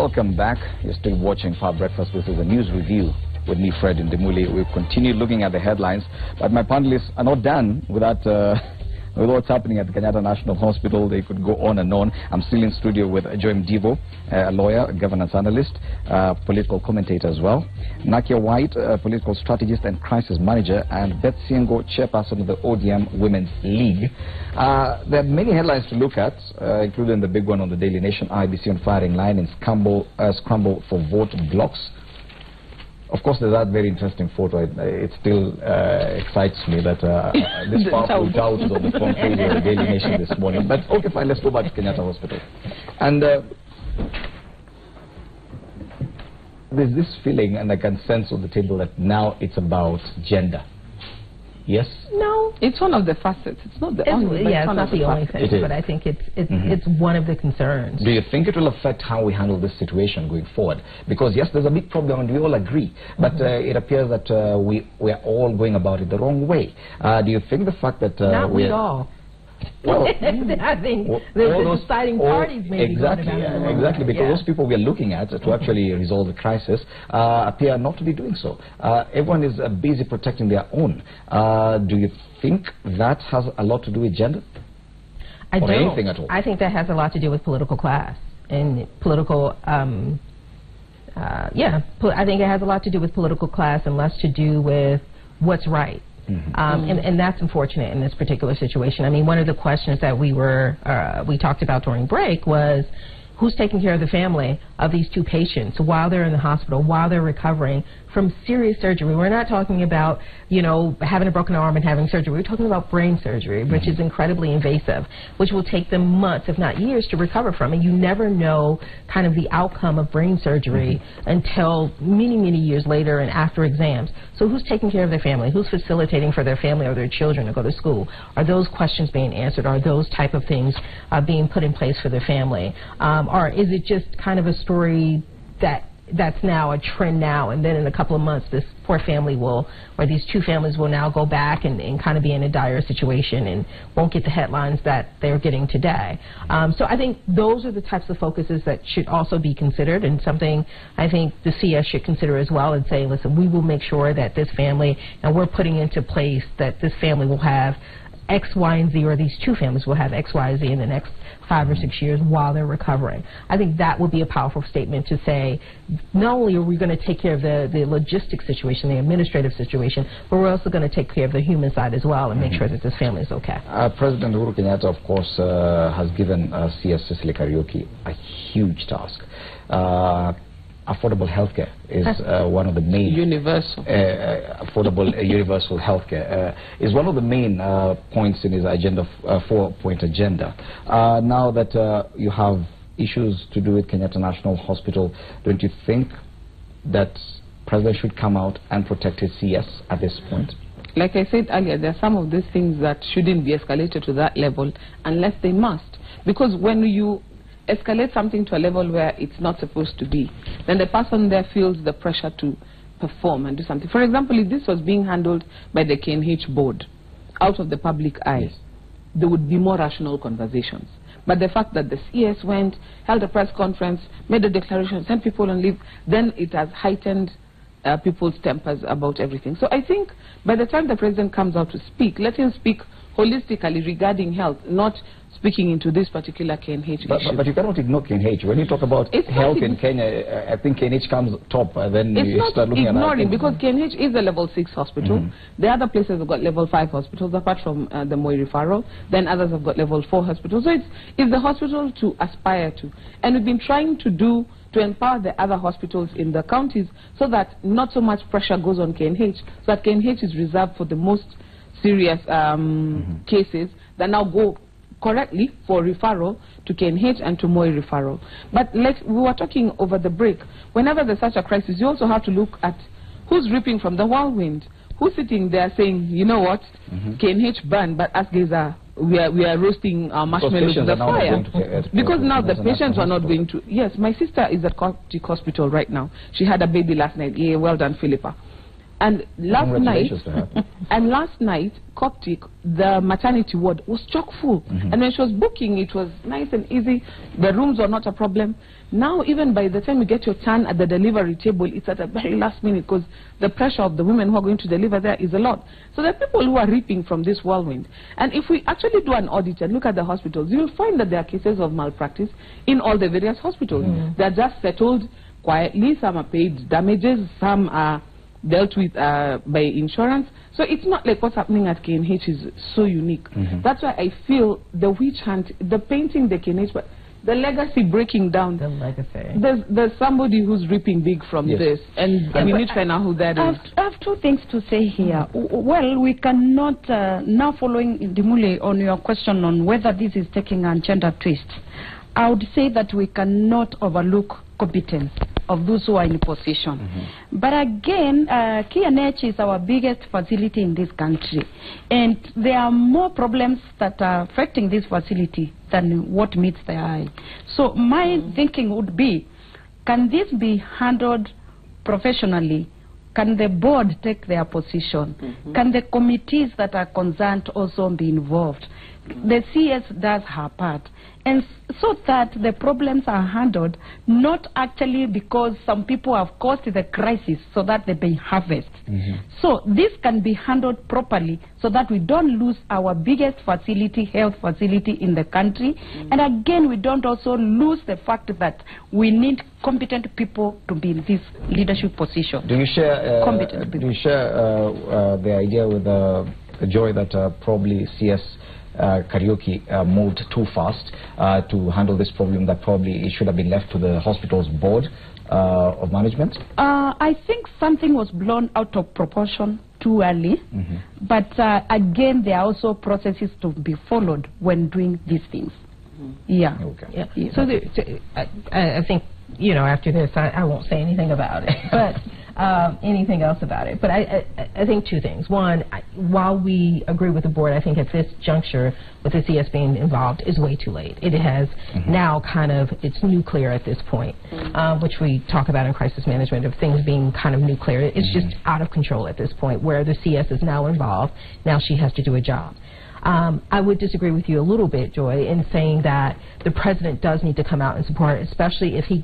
Welcome back. You're still watching Power Breakfast. This is a news review with me, Fred Ndimuli. We'll continue looking at the headlines, but my panelists are not done with that. With what's happening at the Kenyatta National Hospital. They could go on and on. I'm still in studio with Joem Divo, a lawyer, a governance analyst, political commentator as well. Nakia White, political strategist and crisis manager, and Beth Siengo, chairperson of the ODM Women's League. There are many headlines to look at, including the big one on the Daily Nation, IEBC on firing line and scramble for vote blocks. Of course, there's that very interesting photo. It still excites me that this powerful doubt is on the front page of the Daily Nation this morning. But okay, fine, let's go back to Kenyatta Hospital. And there's this feeling, and I can sense on the table, that now it's about gender. Yes? No, it's one of the facets. It's not the only. Yeah, it's not the only thing, but I think it's one of the concerns. Do you think it will affect how we handle this situation going forward? Because yes, there's a big problem, and we all agree, but it appears that we are all going about it the wrong way. Do you think the fact that not we all? Well, I think the deciding parties may be going about it exactly, because those people we are looking at to actually resolve the crisis appear not to be doing so. Everyone is busy protecting their own. Do you think that has a lot to do with gender? I don't. Anything at all? I think that has a lot to do with political class and political. I think it has a lot to do with political class and less to do with what's right. And that's unfortunate in this particular situation. I mean, one of the questions that we talked about during break was, who's taking care of the family of these two patients while they're in the hospital, while they're recovering from serious surgery? We're not talking about, you know, having a broken arm and having surgery. We're talking about brain surgery, which is incredibly invasive, which will take them months, if not years, to recover from. And you never know kind of the outcome of brain surgery until many, many years later and after exams. So who's taking care of their family? Who's facilitating for their family or their children to go to school? Are those questions being answered? Are those type of things being put in place for their family? Or is it just kind of a story that's now a trend now, and then in a couple of months this poor family will, or these two families will now go back and kind of be in a dire situation and won't get the headlines that they're getting today. So I think those are the types of focuses that should also be considered, and something I think the CS should consider as well, and say, listen, we will make sure that this family, and we're putting into place that this family will have X, Y, and Z, or these two families will have X, Y, Z in the next 5 or 6 years while they're recovering. I think that would be a powerful statement to say, not only are we going to take care of the logistics situation, the administrative situation, but we're also going to take care of the human side as well and make sure that this family is okay. President Uhuru Kenyatta, of course, has given CS Cecily Kariuki a huge task. Affordable healthcare is one of the main affordable universal healthcare is one of the main points in his agenda, 4-point agenda. Now that you have issues to do with Kenyatta National Hospital, don't you think that President should come out and protect his CS at this point? Like I said earlier, there are some of these things that shouldn't be escalated to that level unless they must, because when you escalate something to a level where it's not supposed to be, then the person there feels the pressure to perform and do something. For example, if this was being handled by the KNH board, out of the public eye, there would be more rational conversations. But the fact that the CS went, held a press conference, made a declaration, sent people on leave, then it has heightened people's tempers about everything. So I think by the time the president comes out to speak, let him speak holistically regarding health, not speaking into this particular KNH issue. But you cannot ignore KNH. When you talk about health in Kenya, I think KNH comes top, then you start looking at it. It's not ignoring, because KNH is a level 6 hospital. The other places have got level 5 hospitals, apart from the Moi referral. Then others have got level 4 hospitals. So it's the hospital to aspire to. And we've been trying to empower the other hospitals in the counties so that not so much pressure goes on KNH, so that KNH is reserved for the most serious cases that now go correctly for referral to KNH and to Moi referral. But like we were talking over the break, whenever there's such a crisis, you also have to look at who's reaping from the whirlwind, who's sitting there saying, you know what, KNH burned, but us guys we are roasting our marshmallows to the fire. Because now the patients are not going to. Yes, my sister is at Coptic Hospital right now. She had a baby last night. Yeah, well done, Philippa. And last night, Coptic, the maternity ward was chock full. And when she was booking, it was nice and easy. The rooms were not a problem. Now, even by the time you get your turn at the delivery table, it's at a very last minute because the pressure of the women who are going to deliver there is a lot. So there are people who are reaping from this whirlwind. And if we actually do an audit and look at the hospitals, you'll find that there are cases of malpractice in all the various hospitals. They're just settled quietly. Some are paid damages, some are dealt with by insurance. So it's not like what's happening at KNH is so unique. That's why I feel the witch hunt, the painting the KNH, but the legacy breaking down. The legacy. There's somebody who's reaping big from this, and we need to find out who that is. I have two things to say here. Well, we cannot, now following Dimule on your question on whether this is taking a gender twist, I would say that we cannot overlook competence of those who are in position. But again, KNH is our biggest facility in this country, and there are more problems that are affecting this facility than what meets the eye. So my thinking would be, can this be handled professionally? Can the board take their position? Can the committees that are concerned also be involved? The CS does her part, and so that the problems are handled not actually because some people have caused the crisis so that they may harvest. So this can be handled properly so that we don't lose our biggest facility, health facility in the country. And again, we don't also lose the fact that we need competent people to be in this leadership position. Do you share the idea with Joy that probably CS Karaoke moved too fast to handle this problem, that probably it should have been left to the hospital's board of management? I think something was blown out of proportion too early, but again, there are also processes to be followed when doing these things. So I think, you know, after this, I won't say anything about it, but anything else about it. But I think two things. One, while we agree with the board, I think at this juncture, with the CS being involved, is way too late. It has now kind of, it's nuclear at this point, which we talk about in crisis management, of things being kind of nuclear. It's just out of control at this point, where the CS is now involved. Now she has to do a job. I would disagree with you a little bit, Joy, in saying that the president does need to come out and support, especially if he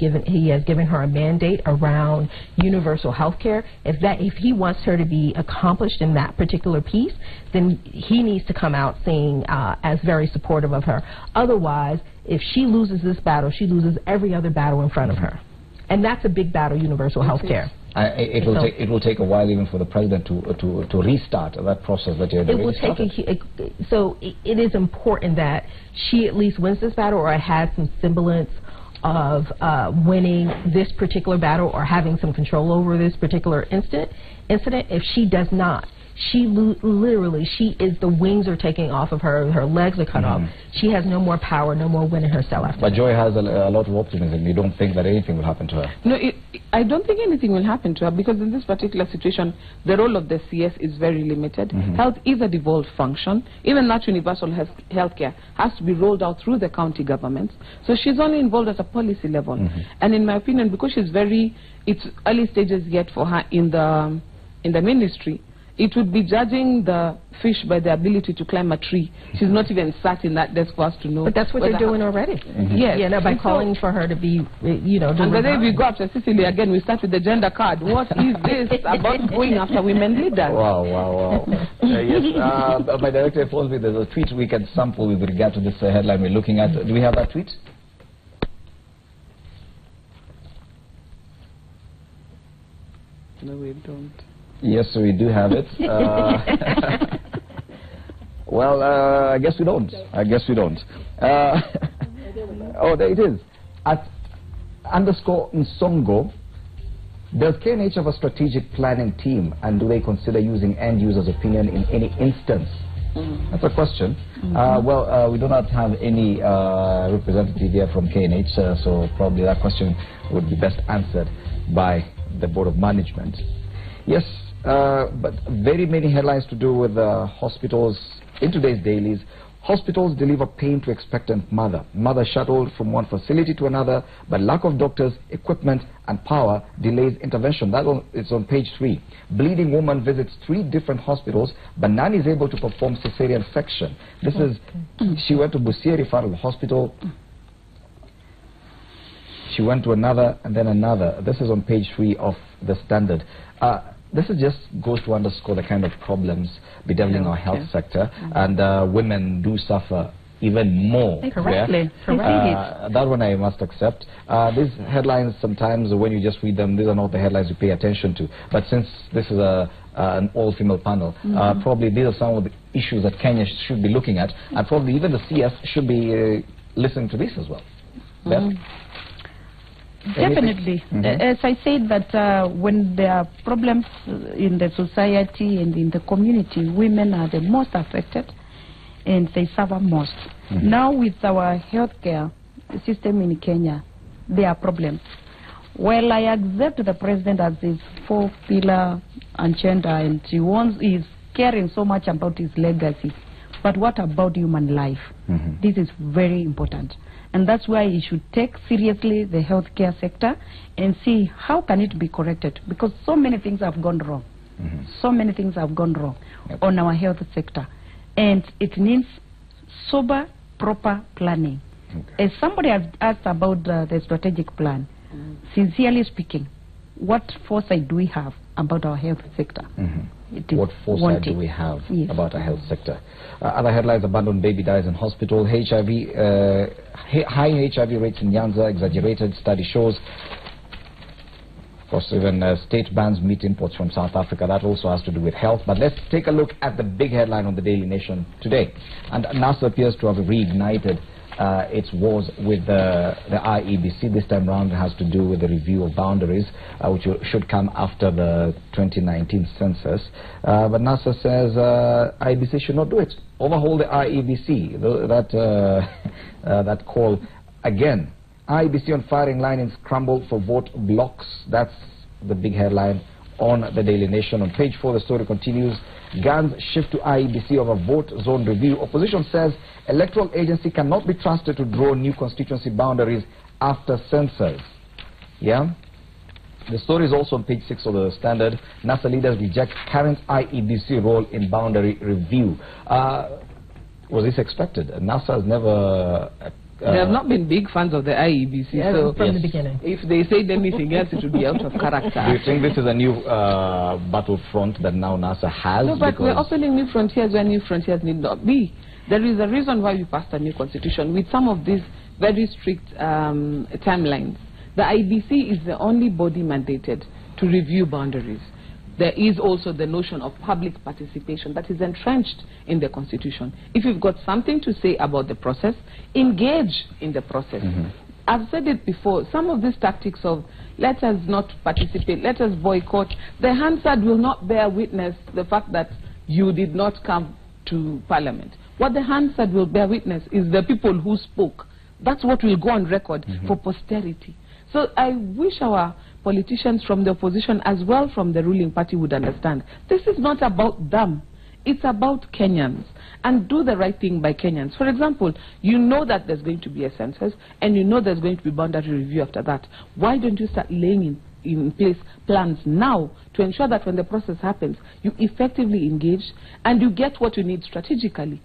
has given her a mandate around universal health care. If he wants her to be accomplished in that particular piece, then he needs to come out saying as very supportive of her. Otherwise, if she loses this battle, she loses every other battle in front of her. And that's a big battle, universal health care. It will take a while even for the president to restart that process that you had already started. So it is important that she at least wins this battle, or has some semblance of winning this particular battle, or having some control over this particular incident. If she does not, she literally, the wings are taking off of her, her legs are cut off. She has no more power, no more wind in her sail after But Joy has a lot of optimism. You don't think that anything will happen to her? No, I don't think anything will happen to her, because in this particular situation, the role of the CS is very limited. Health is a devolved function. Even that universal health care has to be rolled out through the county governments. So she's only involved at a policy level. And in my opinion, because it's early stages yet for her in the ministry, it would be judging the fish by the ability to climb a tree. She's not even sat in that desk for us to know. But that's what they're doing already. Yes. Yeah, by calling for her to be, you know. And then we go after Cicely again, we start with the gender card. What is this about going after women leaders? Wow. Yes, my director informs me there's a tweet we can sample with regard to this headline we're looking at. Do we have that tweet? No, we don't. Yes, we do have it. Well, I guess we don't. Oh, there it is. At _Nsongo, does KNH have a strategic planning team, and do they consider using end users' opinion in any instance? That's a question. Well, we do not have any representative here from KNH, so probably that question would be best answered by the Board of Management. Yes, but very many headlines to do with hospitals in today's dailies. Hospitals deliver pain to expectant mother. Mother shuttled from one facility to another, but lack of doctors, equipment, and power delays intervention. It's on page 3. Bleeding woman visits 3 different hospitals, but none is able to perform cesarean section. This is, she went to Busia Referral Hospital. She went to another and then another. This is on page 3 of the Standard. This is just goes to underscore the kind of problems bedeviling our health sector, and women do suffer even more. Correctly. That one I must accept. These headlines, sometimes when you just read them, these are not the headlines you pay attention to. But since this is an all-female panel, probably these are some of the issues that Kenya should be looking at, and probably even the CS should be listening to this as well. Beth? Definitely. As I said, that when there are problems in the society and in the community, women are the most affected and they suffer most. Now with our healthcare system in Kenya, there are problems. Well, I accept the president as his 4-pillar agenda, and he's caring so much about his legacy. But what about human life? This is very important. And that's why he should take seriously the healthcare sector and see how can it be corrected, because so many things have gone wrong. So many things have gone wrong on our health sector. And it needs sober, proper planning. As somebody has asked about the strategic plan, sincerely speaking, what foresight do we have about our health sector? What foresight do we have about our health sector? Other headlines: abandoned baby dies in hospital. High HIV rates in Nyanza, exaggerated, study shows. Of course, even state bans meat imports from South Africa. That also has to do with health. But let's take a look at the big headline on the Daily Nation today. And NASA appears to have reignited its wars with the IEBC. This time round it has to do with the review of boundaries, which should come after the 2019 census. But NASA says IEBC should not do it. Overhaul the IEBC. That call again. IEBC on firing line in scramble for vote blocks. That's the big headline on the Daily Nation. On page 4, the story continues. Guns shift to IEBC over vote zone review. Opposition says electoral agency cannot be trusted to draw new constituency boundaries after census. Yeah. The story is also on page 6 of the Standard. NASA leaders reject current IEBC role in boundary review. Was this expected? NASA has never... they have not been big fans of the IEBC, so from the beginning. If they said anything else, it would be out of character. Do you think this is a new battlefront that now NASA has? No, but we're opening new frontiers where new frontiers need not be. There is a reason why we passed a new constitution with some of these very strict timelines. The IEBC is the only body mandated to review boundaries. There is also the notion of public participation that is entrenched in the Constitution. If you've got something to say about the process, engage in the process. I've said it before, some of these tactics of let us not participate, let us boycott, the Hansard will not bear witness the fact that you did not come to Parliament. What the Hansard will bear witness is the people who spoke. That's what will go on record for posterity. So I wish our politicians from the opposition as well from the ruling party would understand. This is not about them. It's about Kenyans. And do the right thing by Kenyans. For example, you know that there's going to be a census and you know there's going to be boundary review after that. Why don't you start laying in place plans now to ensure that when the process happens, you effectively engage and you get what you need strategically,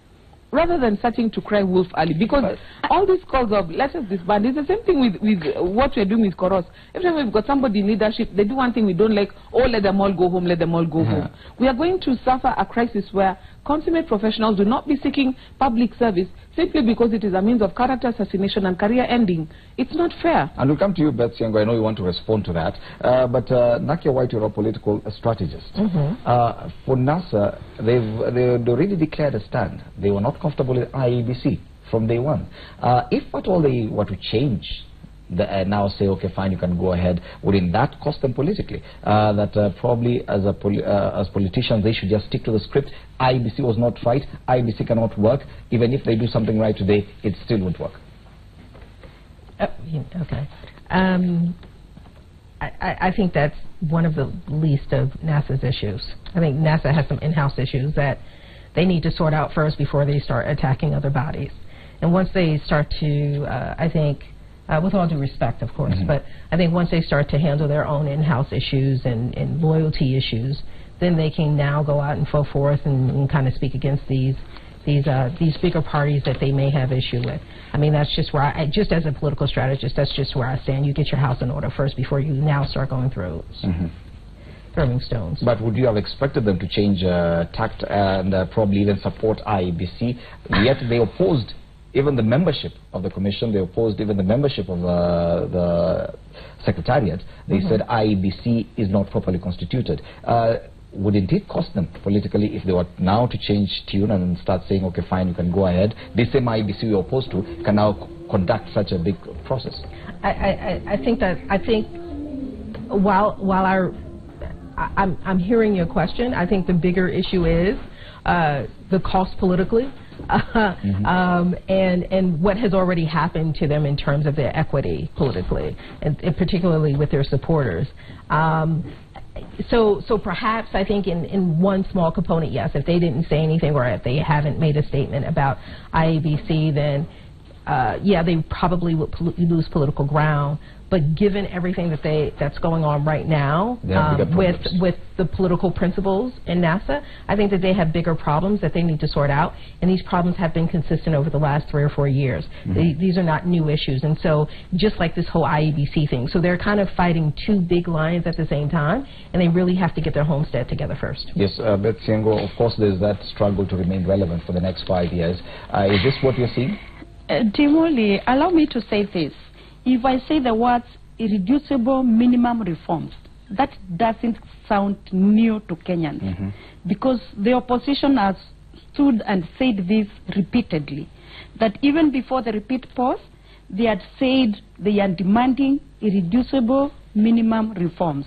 rather than starting to cry wolf early? Because all these calls of let us disband is the same thing with what we're doing with Koros. Every time we've got somebody in leadership, they do one thing we don't like, oh, let them all go home, let them all go home. We are going to suffer a crisis where consummate professionals will not be seeking public service simply because it is a means of character assassination and career ending. It's not fair. And we'll come to you, Beth Siango. I know you want to respond to that. But Nakia White, you're a political strategist. For NASA, they'd already declared a stand. They were not comfortable with IEBC from day one. If at all they were to change, now say, okay, fine, you can go ahead, wouldn't that cost them politically? That probably as politicians, they should just stick to the script. IEBC was not right. IEBC cannot work. Even if they do something right today, it still won't work. Okay. I think that's one of the least of NASA's issues. I think NASA has some in-house issues that they need to sort out first before they start attacking other bodies. And once they start to, I think, with all due respect, of course, but I think once they start to handle their own in-house issues and loyalty issues, then they can now go out and go forth and kind of speak against these bigger parties that they may have issue with. I mean, that's just where just as a political strategist, that's just where I stand. You get your house in order first before you now start going through throwing stones. But would you have expected them to change tact and probably even support IEBC? Yet they opposed even the membership of the commission. They opposed even the membership of the secretariat. They said IEBC is not properly constituted. Would it indeed cost them politically if they were now to change tune and start saying, okay, fine, you can go ahead? The same IEBC we are opposed to can now conduct such a big process. I think while I'm hearing your question, I think the bigger issue is the cost politically. And what has already happened to them in terms of their equity politically, and particularly with their supporters. So perhaps I think in one small component, yes, if they didn't say anything or if they haven't made a statement about IEBC, then yeah, they probably would lose political ground. But given everything that's going on right now with the political principles in NASA, I think that they have bigger problems that they need to sort out. And these problems have been consistent over the last 3 or 4 years. These are not new issues. And so just like this whole IEBC thing, so they're kind of fighting two big lions at the same time, and they really have to get their homestead together first. Yes, Beth Siengo, of course there's that struggle to remain relevant for the next 5 years. Is this what you're seeing? Timoli, allow me to say this. If I say the words irreducible minimum reforms, that doesn't sound new to Kenyans, because the opposition has stood and said this repeatedly, that even before the repeat pause, they had said they are demanding irreducible minimum reforms.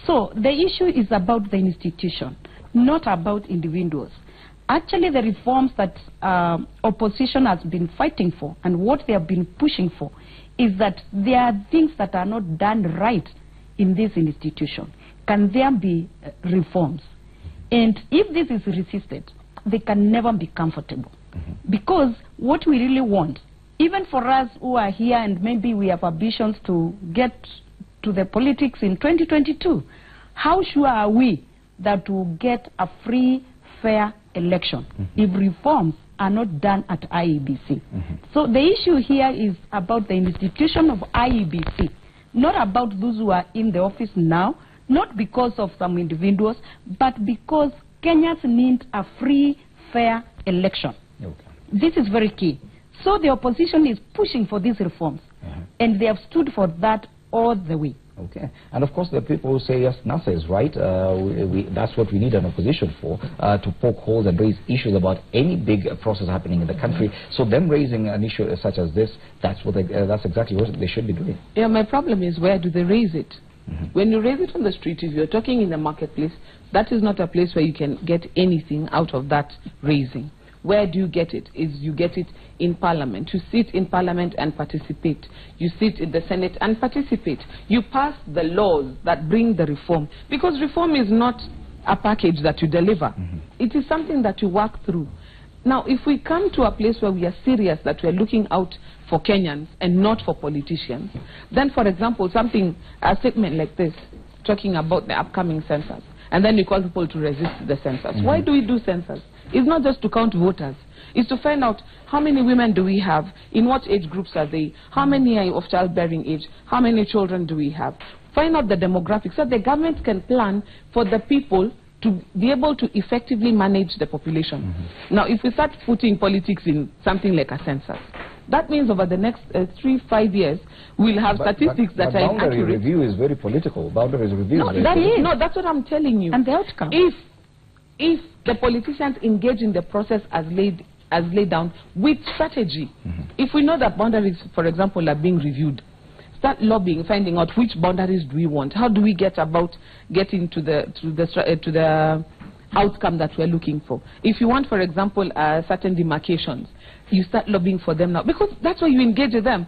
So the issue is about the institution, not about individuals. Actually, the reforms that opposition has been fighting for and what they have been pushing for is that there are things that are not done right in this institution. Can there be reforms? And if this is resisted, they can never be comfortable. Because what we really want, even for us who are here and maybe we have ambitions to get to the politics in 2022, how sure are we that we'll get a free, fair election if reforms are not done at IEBC? So the issue here is about the institution of IEBC, not about those who are in the office now, not because of some individuals, but because Kenyans need a free, fair election. This is very key. So the opposition is pushing for these reforms, and they have stood for that all the way. Okay. And of course, the people who say, yes, NASA is right, that's what we need an opposition for, to poke holes and raise issues about any big process happening in the country. So them raising an issue such as this, that's exactly what they should be doing. Yeah, my problem is, where do they raise it? When you raise it on the street, if you're talking in the marketplace, that is not a place where you can get anything out of that raising. Where do you get it? You get it in Parliament. You sit in Parliament and participate. You sit in the Senate and participate. You pass the laws that bring the reform. Because reform is not a package that you deliver. It is something that you work through. Now, if we come to a place where we are serious that we are looking out for Kenyans and not for politicians, then, for example, a statement like this, talking about the upcoming census, and then you call people to resist the census. Why do we do census? It's not just to count voters. It's to find out how many women do we have, in what age groups are they, how many are of childbearing age, how many children do we have. Find out the demographics so the government can plan for the people to be able to effectively manage the population. Now, if we start putting politics in something like a census, that means over the next 3-5 years, we'll have statistics that are inaccurate. Boundary review is very political. Boundary review is very political. No, that's what I'm telling you. And the outcome? If the politicians engage in the process as laid down with strategy, if we know that boundaries, for example, are being reviewed, start lobbying, finding out which boundaries do we want. How do we get about getting to the outcome that we're looking for? If you want, for example, certain demarcations, you start lobbying for them now, because that's why you engage with them.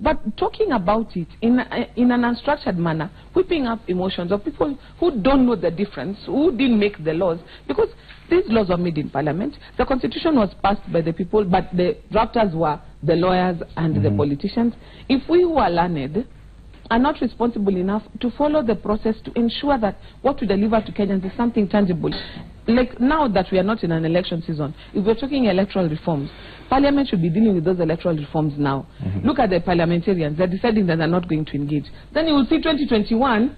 But talking about it in an unstructured manner, whipping up emotions of people who don't know the difference, who didn't make the laws, because these laws were made in Parliament. The Constitution was passed by the people, but the drafters were the lawyers and the politicians. If we who are learned are not responsible enough to follow the process to ensure that what we deliver to Kenyans is something tangible. Like now that we are not in an election season, if we're talking electoral reforms, Parliament should be dealing with those electoral reforms now. Look at the parliamentarians, they're deciding that they're not going to engage. Then you will see 2021,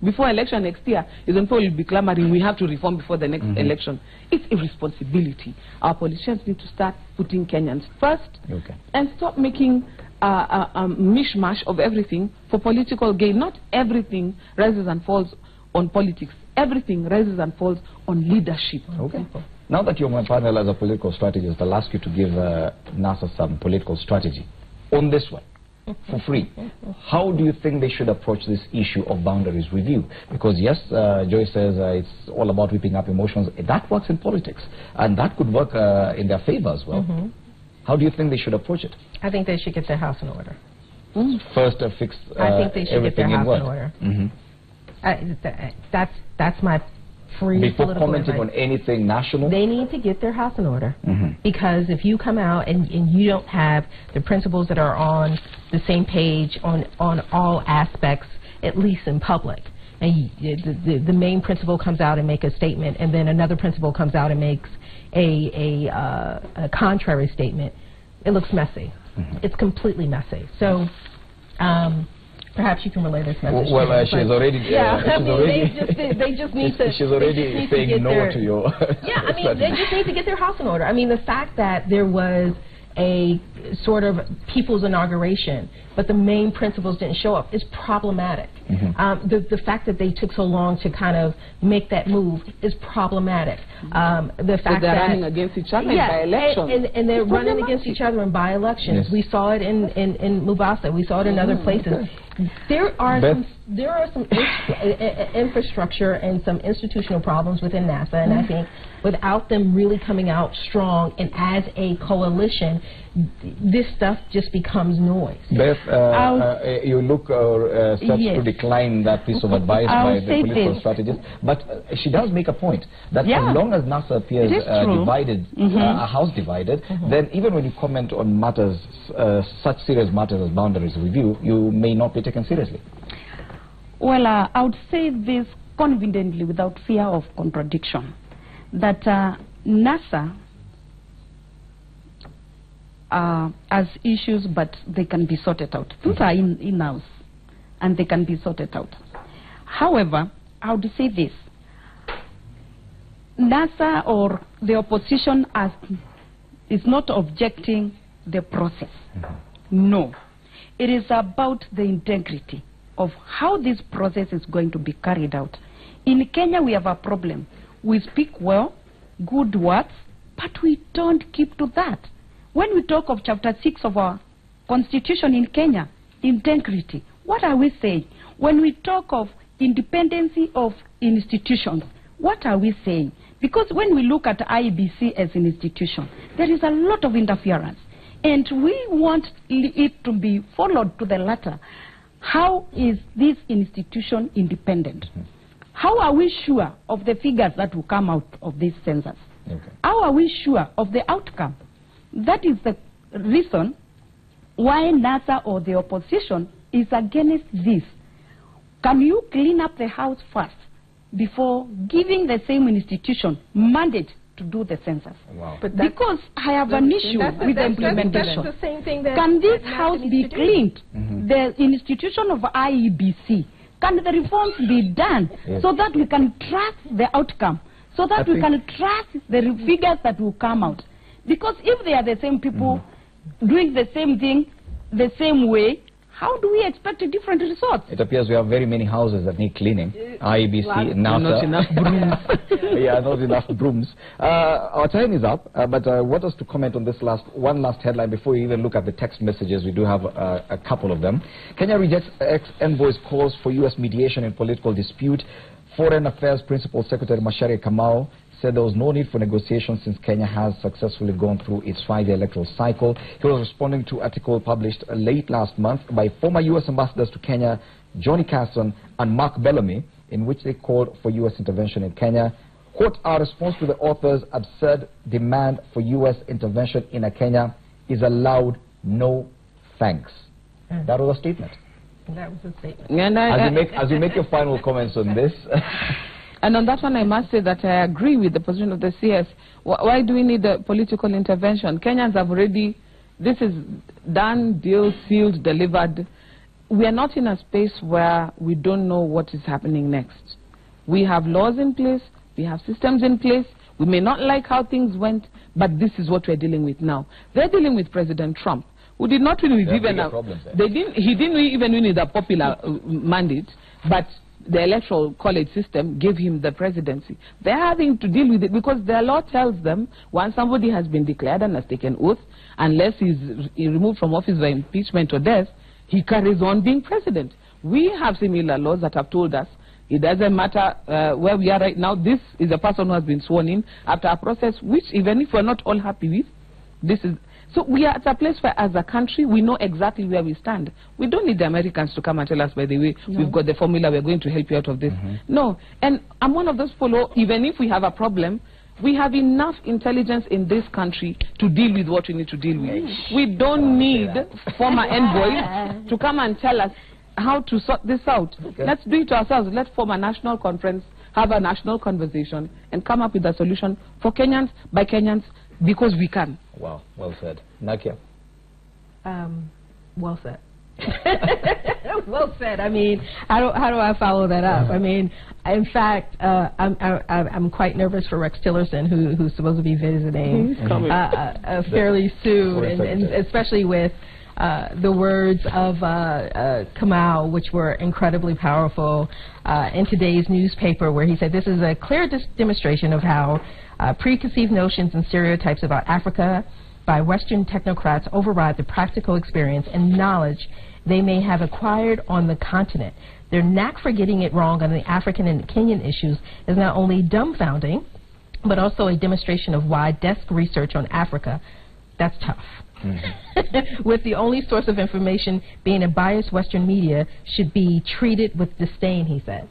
before election next year, is when people will be clamoring, we have to reform before the next election. It's irresponsibility. Our politicians need to start putting Kenyans first and stop making a mishmash of everything for political gain. Not everything rises and falls on politics. Everything rises and falls on leadership. Okay. Now that you're my panel as a political strategist, I'll ask you to give NASA some political strategy on this one, for free. How do you think they should approach this issue of boundaries review? Because yes, Joy says it's all about whipping up emotions. That works in politics, and that could work in their favor as well. How do you think they should approach it? I think they should get their house in order. First, fix I think they should get their house in order. That's my free before political commenting advice. on anything national. They need to get their house in order, because if you come out and you don't have the principals that are on the same page on all aspects, at least in public, and the main principal comes out and makes a statement, and then another principal comes out and makes a contrary statement, it looks messy. It's completely messy. So perhaps you can relay this message. Well, she's already. They just need to. She's already saying no to your. Yeah, I mean, they just need to get their house in order. I mean, the fact that there was a sort of people's inauguration, but the main principals didn't show up is problematic. The fact that they took so long to kind of make that move is problematic. The fact they're that running against each other in by-elections. And they're running against each other in by-elections. We saw it in Mombasa. We saw it in other places. There are some infrastructure and some institutional problems within NASA, and I think without them really coming out strong and as a coalition, this stuff just becomes noise. Beth, you look set to decline that piece of advice by the political strategist, but she does make a point that as long as NASA appears divided, a house divided, then even when you comment on matters, such serious matters as boundaries review, you may not be taken seriously. Well, I would say this confidently without fear of contradiction, that NASA has issues, but they can be sorted out. Those are in-house, and they can be sorted out. However, I would say this. NASA or the opposition is not objecting the process. No. It is about the integrity of how this process is going to be carried out. In Kenya, we have a problem. We speak well, good words, but we don't keep to that. When we talk of Chapter 6 of our Constitution in Kenya, integrity, what are we saying? When we talk of independency of institutions, what are we saying? Because when we look at IEBC as an institution, there is a lot of interference. And we want it to be followed to the letter. How is this institution independent? How are we sure of the figures that will come out of this census? How are we sure of the outcome? That is the reason why NASA or the opposition is against this. Can you clean up the house first before giving the same institution mandate to do the census? But because I have an issue with the implementation. That's the same thing that can this house be cleaned? The institution of IEBC, can the reforms be done so that we can track the outcome, so that we can track the figures that will come out? Because if they are the same people doing the same thing the same way, how do we expect a different result? It appears we have very many houses that need cleaning. IEBC, NASA. Not enough brooms. Yeah, not enough brooms. Our time is up, but I want us to comment on this one last headline before we even look at the text messages. We do have a couple of them. Kenya rejects ex-envoy's calls for U.S. mediation in political dispute. Foreign Affairs Principal Secretary Macharia Kamau said there was no need for negotiation since Kenya has successfully gone through its 5-year electoral cycle. He was responding to an article published late last month by former U.S. ambassadors to Kenya, Johnny Carson and Mark Bellamy, in which they called for U.S. intervention in Kenya. Quote, our response to the author's absurd demand for U.S. intervention in Kenya is a loud no thanks. That was a statement. That was a statement. And as you make your final comments on this. And on that one, I must say that I agree with the position of the CS. Why do we need a political intervention? Kenyans have already, this is done, deal, sealed, delivered. We are not in a space where we don't know what is happening next. We have laws in place, we have systems in place. We may not like how things went, but this is what we're dealing with now. They're dealing with President Trump, who did not win with even he didn't even win with a popular mandate, but the electoral college system gave him the presidency. They're having to deal with it because their law tells them once somebody has been declared and has taken oath, unless he's removed from office by impeachment or death, he carries on being president. We have similar laws that have told us it doesn't matter where we are right now. This is a person who has been sworn in after a process which, even if we're not all happy with, this is... So we are at a place where, as a country, we know exactly where we stand. We don't need the Americans to come and tell us, by the way, we've got the formula, we're going to help you out of this. No. And I'm one of those people, even if we have a problem, we have enough intelligence in this country to deal with what we need to deal with. We don't need former envoys to come and tell us how to sort this out. Let's do it ourselves. Let's form a national conference, have a national conversation, and come up with a solution for Kenyans, by Kenyans, because we can. Wow, well said. Nakia? Well said. Well said. I mean, how do I follow that up? I mean, in fact, I'm quite nervous for Rex Tillerson, who's supposed to be visiting fairly soon, and especially with the words of Kamau, which were incredibly powerful in today's newspaper, where he said, this is a clear demonstration of how preconceived notions and stereotypes about Africa by Western technocrats override the practical experience and knowledge they may have acquired on the continent. Their knack for getting it wrong on the African and Kenyan issues is not only dumbfounding, but also a demonstration of why desk research on Africa, that's tough. With the only source of information being a biased Western media, should be treated with disdain, he said.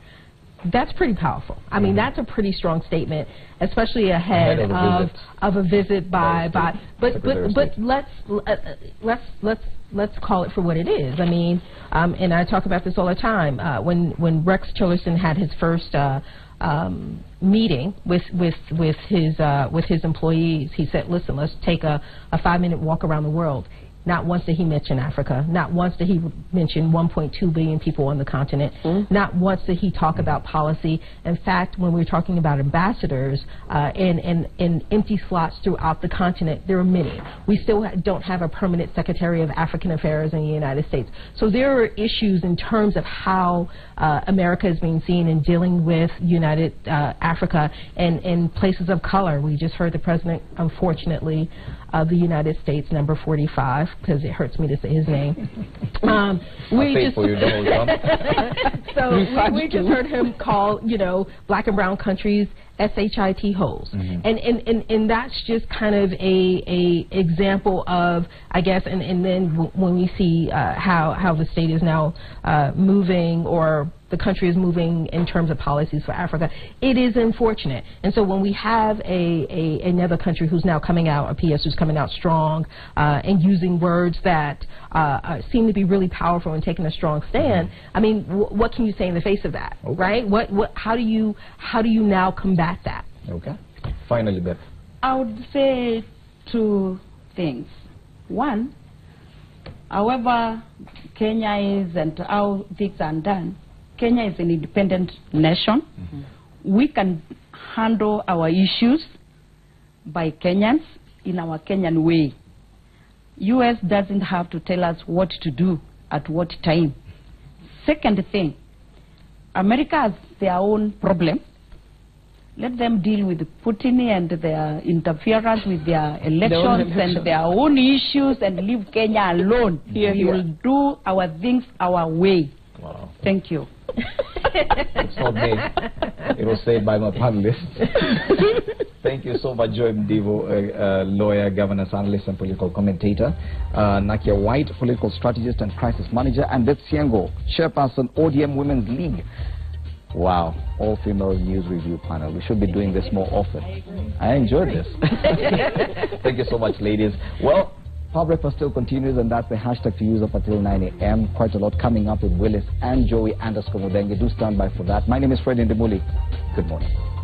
That's pretty powerful. I mean, that's a pretty strong statement, especially ahead of a visit by but let's call it for what it is. I mean, and I talk about this all the time. When Rex Tillerson had his first meeting with his employees, he said, listen, let's take a 5-minute walk around the world. Not once did he mention Africa. Not once did he mention 1.2 billion people on the continent. Not once did he talk about policy. In fact, when we're talking about ambassadors and empty slots throughout the continent, there are many. We still don't have a permanent Secretary of African Affairs in the United States. So there are issues in terms of how America is being seen in dealing with United Africa and places of color. We just heard the president, unfortunately, of the United States, number 45, because it hurts me to say his name. We just heard him call, you know, black and brown countries SHIT holes, and that's just kind of a example of, I guess, and then when we see how the state is now moving, or the country is moving in terms of policies for Africa, it is unfortunate. And so when we have another country who's now coming out, a PS who's coming out strong and using words that seem to be really powerful and taking a strong stand, I mean, what can you say in the face of that, right? How do you now combat that? Okay. Finally, Beth. I would say 2 things. One, however Kenya is and how things are done, Kenya is an independent nation. We can handle our issues by Kenyans in our Kenyan way. U.S. doesn't have to tell us what to do at what time. Second thing, America has their own problem. Let them deal with Putin and their interference with their elections and their own issues, and leave Kenya alone. We will do our things our way. Wow. Thank you. It's not me. It was said by my panelists. Thank you so much, Joy Mdivo, lawyer, governance analyst, and political commentator. Nakia White, political strategist and crisis manager. And Beth Siango, chairperson, ODM Women's League. Wow, all-female news review panel. We should be doing this more often. I enjoyed this. Thank you so much, ladies. Well, Power Breakfast still continues, and that's the hashtag to use up until 9 a.m. Quite a lot coming up with Willis and Joey _Mudenge. Do stand by for that. My name is Fred Ndimuli. Good morning.